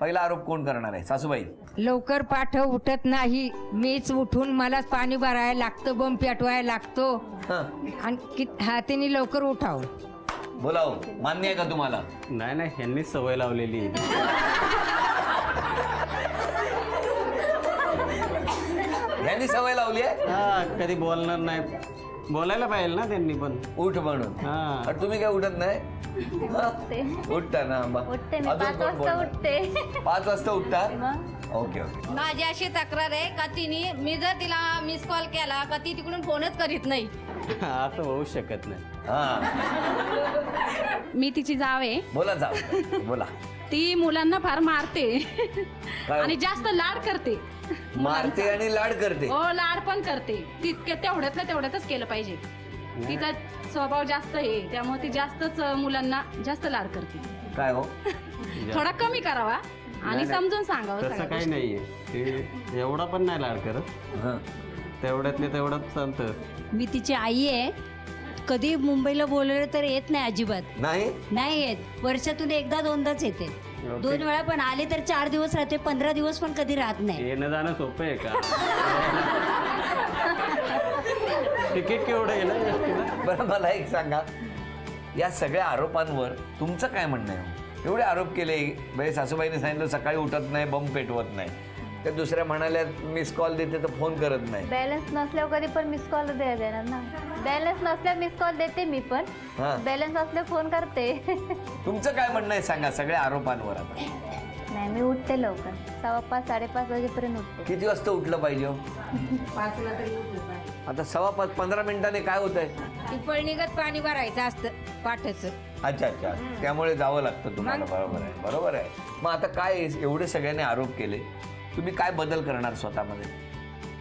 पहिला आरोप कोण करणार आहे? सासूबाई. लवकर पाठव उठत नाही, मीच उठून मला पाणी भरायला लागतं, बंब पेटवायला लागतो आणि हातीने लवकर उठाव. बोलाव, मान्य आहे का तुम्हाला? नाही नाही, ह्यांनीच सवय लावलेली आहे. यांनी सवय लावली आहे. हा, कधी बोलणार नाही, बोलायला पाहिजे ना त्यांनी पण. उठ म्हणून. हा. पण तुम्ही काय उठत नाही? उठता ना? उठते मी, अजून 5 कोण वाजता बोलणार? उठते. 5 वाजता उठता? मग ओके ओके. माझी अशी तक्रार आहे का तिने मी जर तिला मिस कॉल केला का ती तिकडून फोनच करीत नाही. असं होऊ शकत नाही. हा, मी तिची जाव आहे. बोला जाऊ बोला. ती मुलांना फार मारते काय हो? आणि जास्त लाड करते. मारते आणि लाड करते. हो, लाड पण करते. तितके तेवढ्यातलं तेवढ्यातच केलं पाहिजे. तिचा स्वभाव जास्त आहे, त्यामुळे ती जास्तच मुलांना जास्त लाड करते. काय हो? थोडा कमी करावा आणि नाही, समजून सांगावं तसं सगळ्या काही गोष्टी. नाहीये. ते एवढा पण नाही लाड करत, हं. तेवढ्यातले तेवढंच चालतं. मी तिची आई आहे. कधी मुंबईला बोलवलं तर येत नाही, अजिबात नाही. नाही येत. वर्षातून एकदा दोनदाच येते. 2 वेळा पण आले तर 4 दिवस राहते, 15 दिवस पण कधी राहत नाही. येणं जाणं सोपं आहे का? तिकीट केवढं आहे ना. बरं, मला एक सांगा, या सगळ्या आरोपांवर तुमचं काय म्हणणं आहे? एवढे आरोप केले, म्हणजे सासूबाईने सांगितलं सकाळी उठत नाही, बंब पेटवत नाही, त्या दुसऱ्या म्हणाल्या मिस कॉल देते तर फोन करत नाही. बॅलन्स नसल्यावर कधी पण मिस कॉल द्यायला देणार ना. बॅलन्स नसल्यावर मिस कॉल देते मी पण, हा. बॅलन्स असल्यावर फोन करते. तुमचं काय म्हणणं आहे सांगा सगळ्या आरोपांवर आता. नाही, मी उठते लवकर, 5:15 5:30 वाजेपर्यंत उठते. किती वाजता उठलं पाहिजे हो? 5ला तरी उठलं पाहिजे. आता 5:15 15 मिनिटांनी काय होत आहे? पिपळ निघत पाणी भरायचं असतं पाठच. अच्छा अच्छा, त्यामुळे जावं लागतं तुम्हाला. बरोबर आहे, बरोबर आहे. मग आता काय एवढे सगळ्यांनी आरोप केले, तुम्ही काय बदल करणार स्वतःमध्ये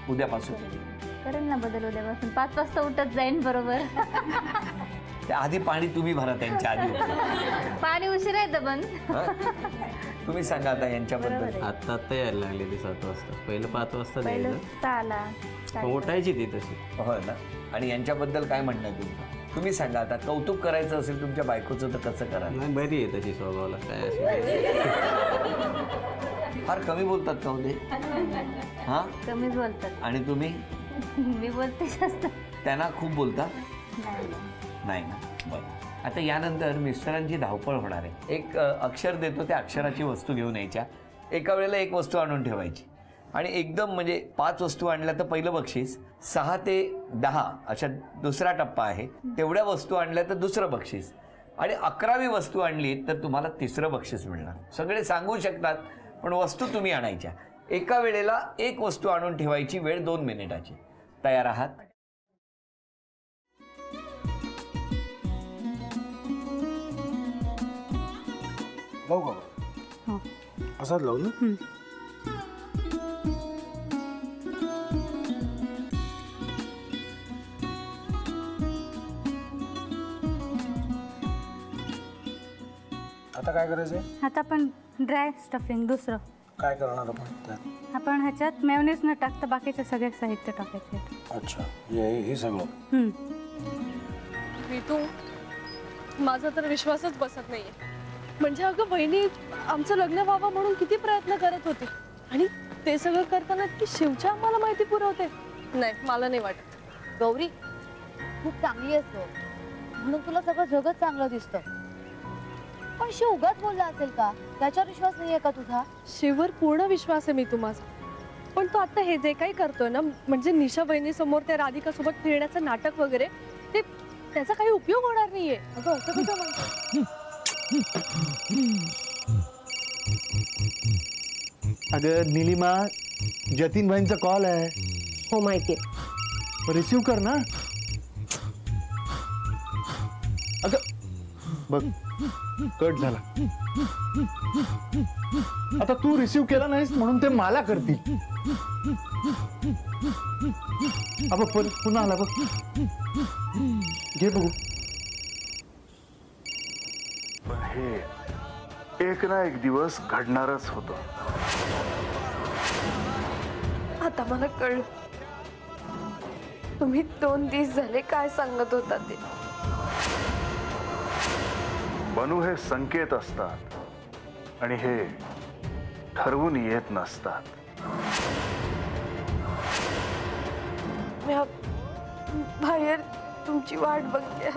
उद्यापासून? करेन ना बदल उद्यापासून. 5 वाजता उठत जाईन बरोबर. त्या आधी पाणी तुम्ही भरा त्यांच्या आधी. पाणी उशिरा येतं पण. तुम्ही सांगा आता यांच्याबद्दल. आता आता यायला लागली ती 7 वाजता. पहिलं 5 वाजता पहिलं द्यायचं. 6ला. मग उठायची ती तशी. हो ना. आणि यांच्याबद्दल काय म्हणणं आहे तुमचं? तुम्ही सांगा आता. कौतुक करायचं असेल तुमच्या बायकोचं तर कसं करा? नाही, बरी आहे तशी स्वभावाला, काय असं. फार कमी बोलतात का होते? हा, कमीच बोलतात. आणि तुम्ही? मी बोलते जास्त. त्यांना खूप बोलता? नाही. नाही ना. बरं. आता यानंतर मिस्टरांची धावपळ होणार आहे. एक अक्षर देतो, त्या अक्षराची वस्तू घेऊन यायच्या. एका वेळेला एक वस्तू आणून ठेवायची आणि एकदम म्हणजे 5 वस्तू आणल्या तर पहिलं बक्षीस, 6 ते 10 अशा दुसरा टप्पा आहे, तेवढ्या वस्तू आणल्या तर दुसरं बक्षीस, आणि 11वी वस्तू आणली तर तुम्हाला 3रं बक्षीस मिळणार. सगळे सांगू शकतात पण वस्तू तुम्ही आणायच्या. एका वेळेला एक वस्तू आणून ठेवायची. वेळ 2 मिनिटाची. तयार आहात? लावू का? असाच लावू ना. आता काय करायचंय? आता आपण ड्राय स्टफिंग दुसरं काय करणार आपण त्यात? आपण ह्याच्यात मेयोनीज न टाकता बाकीचे सगळे साहित्य टाकायचे. अच्छा, हे सगळं. ऋतू, माझा तर विश्वासच बसत नाहीये. म्हणजे अगं बहिणी आमचं लग्न व्हावं म्हणून किती प्रयत्न करत होते, आणि ते सगळं करताना की शिवच्या आम्हाला माहिती पुरवते. नाही, मला नाही वाटत. गौरी खूप चांगली आहेस गं, म्हणून तुला सगळं जगत चांगलं दिसतं. पण शिव उगाच बोलला असेल का? त्याच्यावर विश्वास नाहीये का तुझा? शिववर पूर्ण विश्वास आहे मी माझा. पण तो आता हे जे काही करतोय ना, म्हणजे निशा बहिणी समोर त्या राधिका सोबत फिरण्याचं नाटक वगैरे, ते त्याचा काही उपयोग होणार नाहीये. अगं असं कसं म्हणतो? अगं निलिमा, जतीन भाईंचा कॉल आहे. हो माहितीये. रिसीव कर ना. अगं बघ, कट झाला. आता तू रिसीव केला नाहीस म्हणून ते मला करतील. अब पुन्हा आला बघ. घे बघू. पण हे एक ना एक दिवस घडणारच होतं. आता मला कळलं तुम्ही 2 दिवस झाले काय सांगत होता ते. बनू हे संकेत असतात आणि हे ठरवून येत नसतात. मी बाहेर तुमची वाट बघते.